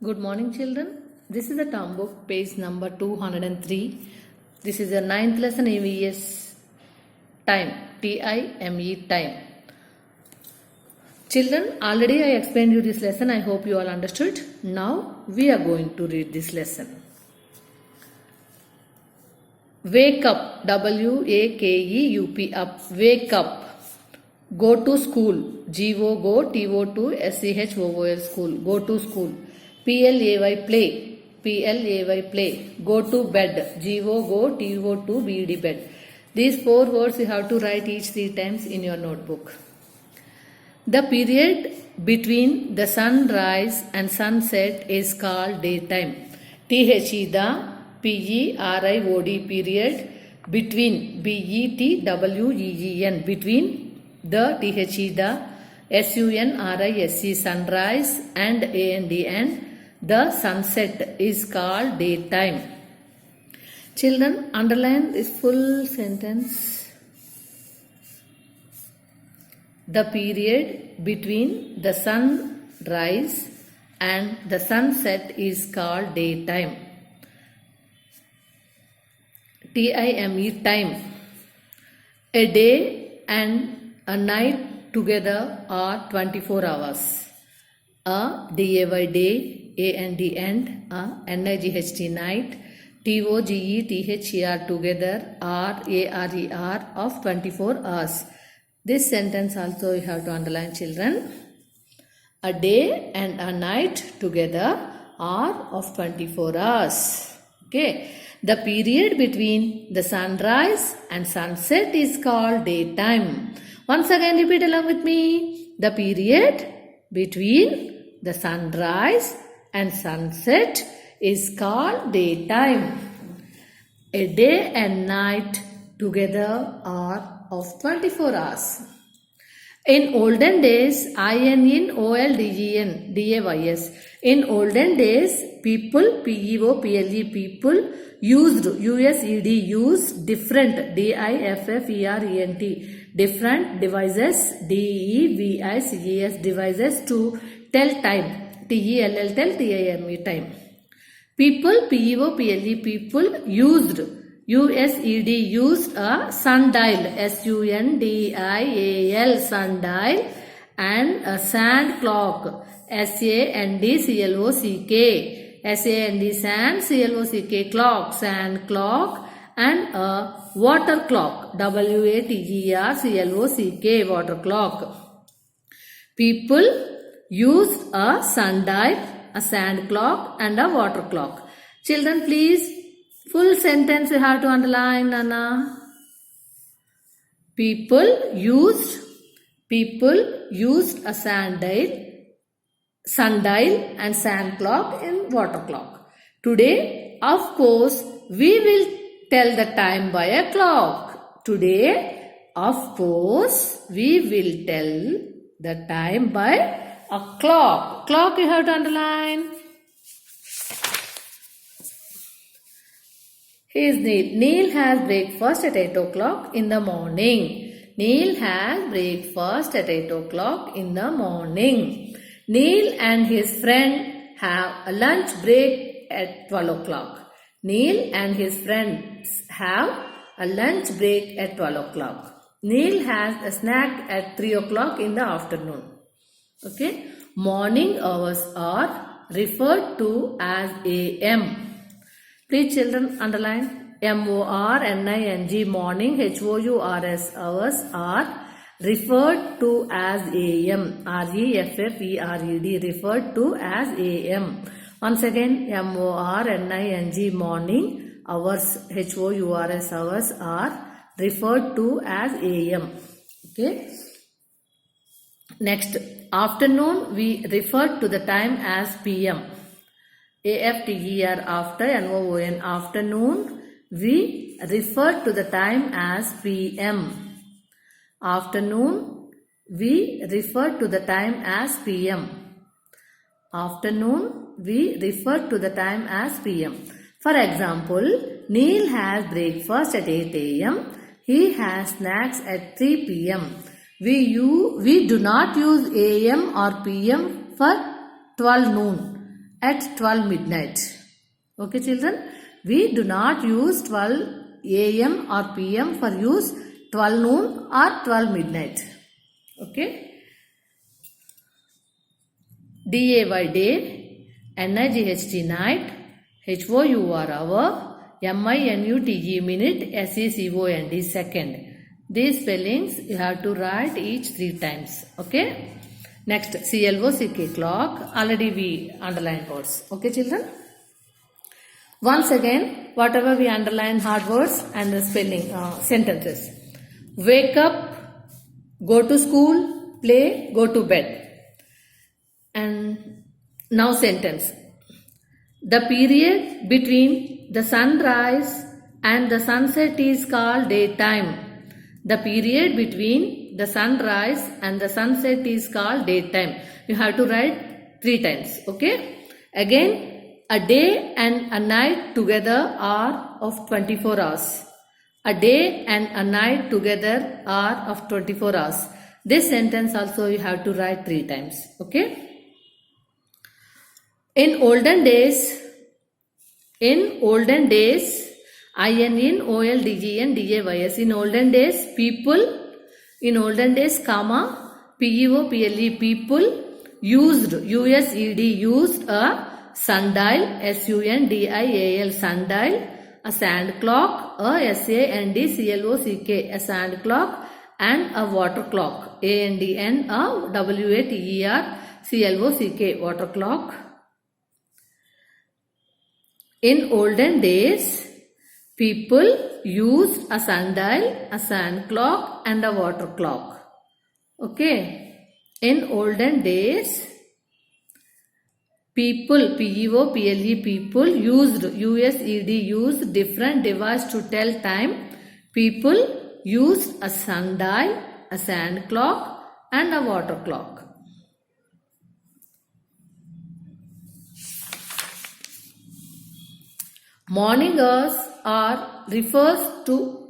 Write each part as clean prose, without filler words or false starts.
Good morning, children. This is the term book, page number 203. This is the 9th lesson EVS time, T-I-M-E, time. Children, already I explained you this lesson. I hope you all understood. Now we are going to read this lesson. Wake up, W-A-K-E-U-P, up. Wake up. Go to school, G-O, go, T-O-2, S-C-H-O-O-L, school. Go to school. P-L-A-Y, play, P-L-A-Y, play. Go to bed, G-O, go, T-O-2, B-E-D, bed. These 4 words you have to write each 3 times in your notebook. The period between the sunrise and sunset is called daytime. T-H-E, the, P-E-R-I-O-D, period, between, B-E-T-W-E-E-N, between, the, T-H-E, the, S-U-N-R-I-S-E, sunrise, and A-N-D, and the sunset is called daytime. Children, underline this full sentence. The period between the sunrise and the sunset is called daytime. T-I-M-E, time. A day and a night together are 24 hours. A D-A-Y, day, A-N-D, end, a N-I-G-H-T, night, T-O-G-E-T-H-E-R, together, R-A-R-E-R, of 24 hours. This sentence also you have to underline, children. A day and a night together are of 24 hours. Okay. The period between the sunrise and sunset is called daytime. Once again repeat along with me. The period between the sunrise and sunset is called daytime. A day and night together are of 24 hours. In olden days, I-N-N-O-L-D-E-N, D-A-Y-S. In olden days, people, P-E-O-P-L-E, people used, U-S-E-D, used different, D-I-F-F-E-R-E-N-T, different devices, D-E-V-I-C-E-S, devices to tell time, T-E-L-L, tell, T-I-M-E, time. People, P-E-O-P-L-E, people used, U-S-E-D, used a sundial, S-U-N-D-I-A-L, sundial, and a sand clock, S-A-N-D-C-L-O-C-K, S-A-N-D, sand, C-L-O-C-K, clock, sand clock, and a water clock, W-A-T-E-R-C-L-O-C-K, water clock. People used a sundial, a sand clock, and a water clock. Children, please, full sentence you have to underline, Nana. People used a sundial and sand clock and water clock. Today, of course, we will tell the time by a clock. Today, of course, we will tell the time by a clock. Clock you have to underline. Here is Neil. Neil has breakfast at 8 o'clock in the morning. Neil has breakfast at 8 o'clock in the morning. Neil and his friend have a lunch break at 12 o'clock. Neil and his friends have a lunch break at 12 o'clock. Neil has a snack at 3 o'clock in the afternoon. Okay. Morning hours are referred to as AM. Please, children, underline. M-O-R-N-I-N-G, morning, H-O-U-R-S, hours are referred to as AM. R-E-F-F-E-R-E-D, referred to as AM. Once again, M-O-R-N-I-G, morning, hours, H-O-U-R-S, hours are referred to as AM. Okay. Next, afternoon, we refer to the time as PM. A-F-T-E-R, after, N-O-O-N, afternoon, we refer to the time as PM. Afternoon, we refer to the time as PM. Afternoon, we refer to the time as PM. For example, Neil has breakfast at 8 a.m. He has snacks at 3 p.m. We do not use AM or PM for 12 noon. at 12 midnight. Okay children, we do not use 12 am or pm for use 12 noon or 12 midnight. Okay. day day, night night, hour hour, minute minute, second second. These spellings you have to write each 3 times. Okay. Next, clock clock. Already we underline words. Okay children. Once again, whatever we underline hard words and the spelling sentences. Wake up, go to school, play, go to bed. And now sentence. The period between the sunrise and the sunset is called daytime. The period between the sunrise and the sunset is called daytime. You have to write 3 times. Okay. Again, a day and a night together are of 24 hours. A day and a night together are of 24 hours. This sentence also you have to write 3 times. Okay. In olden days, in olden days, in olden days, in olden days, people, in olden days, comma, people, people used, used a sundial, sundial, sundial, a sand clock, a sandclock, a sand clock, and a water clock, water water clock. In olden days, people used a sundial, a sand clock, and a water clock. Okay. In olden days, people, people used, used different device to tell time. People used a sundial, a sand clock, and a water clock. Morning hours are refers to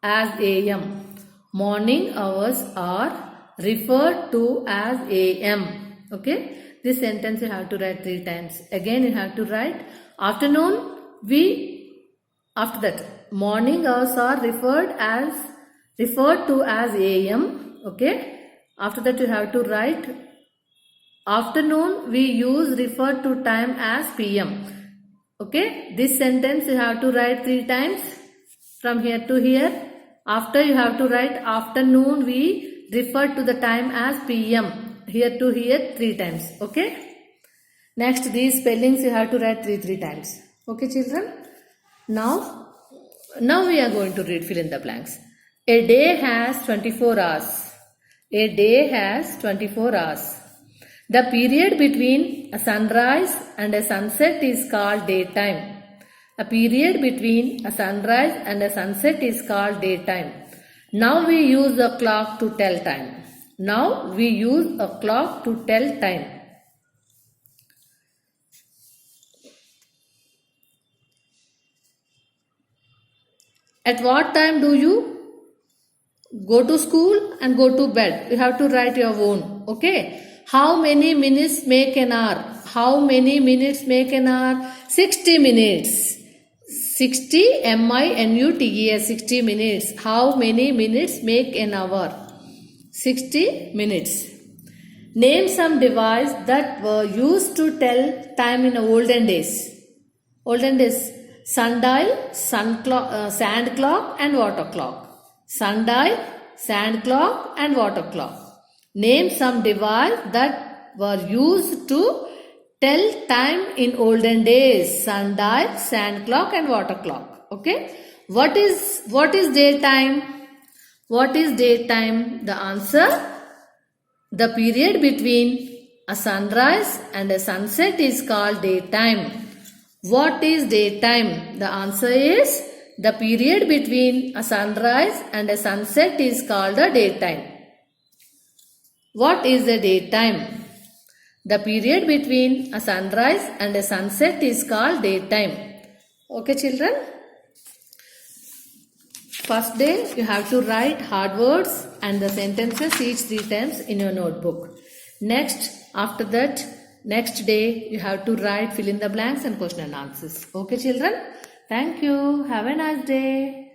as AM. Morning hours are referred to as AM. Okay. This sentence you have to write 3 times. Again you have to write afternoon. After that, morning hours are referred to as AM. Okay. After that you have to write afternoon. We use refer to time as PM. Okay, this sentence you have to write 3 times from here to here. After you have to write afternoon, we refer to the time as PM. Here to here 3 times. Okay. Next, these spellings you have to write 3 times. Okay children. Now we are going to read fill in the blanks. A day has 24 hours. A day has 24 hours. The period between a sunrise and a sunset is called daytime. A period between a sunrise and a sunset is called daytime. Now we use a clock to tell time. Now we use a clock to tell time. At what time do you go to school and go to bed? You have to write your own. Okay. How many minutes make an hour? How many minutes make an hour? 60 minutes. 60 minutes. 60 minutes. How many minutes make an hour? 60 minutes. Name some device that were used to tell time in olden days. Olden days. Sundial, sand clock, and water clock. Sundial, sand clock, and water clock. Name some device that were used to tell time in olden days. Sundial, sand clock, and water clock. Okay. What is daytime? What is daytime? The answer, the period between a sunrise and a sunset is called daytime. What is daytime? The answer is the period between a sunrise and a sunset is called a daytime. What is the daytime? The period between a sunrise and a sunset is called daytime. Okay children. First day you have to write hard words and the sentences each 3 times in your notebook. Next, after that, Next day, you have to write, fill in the blanks and question and answers. Okay, children? Thank you. Have a nice day.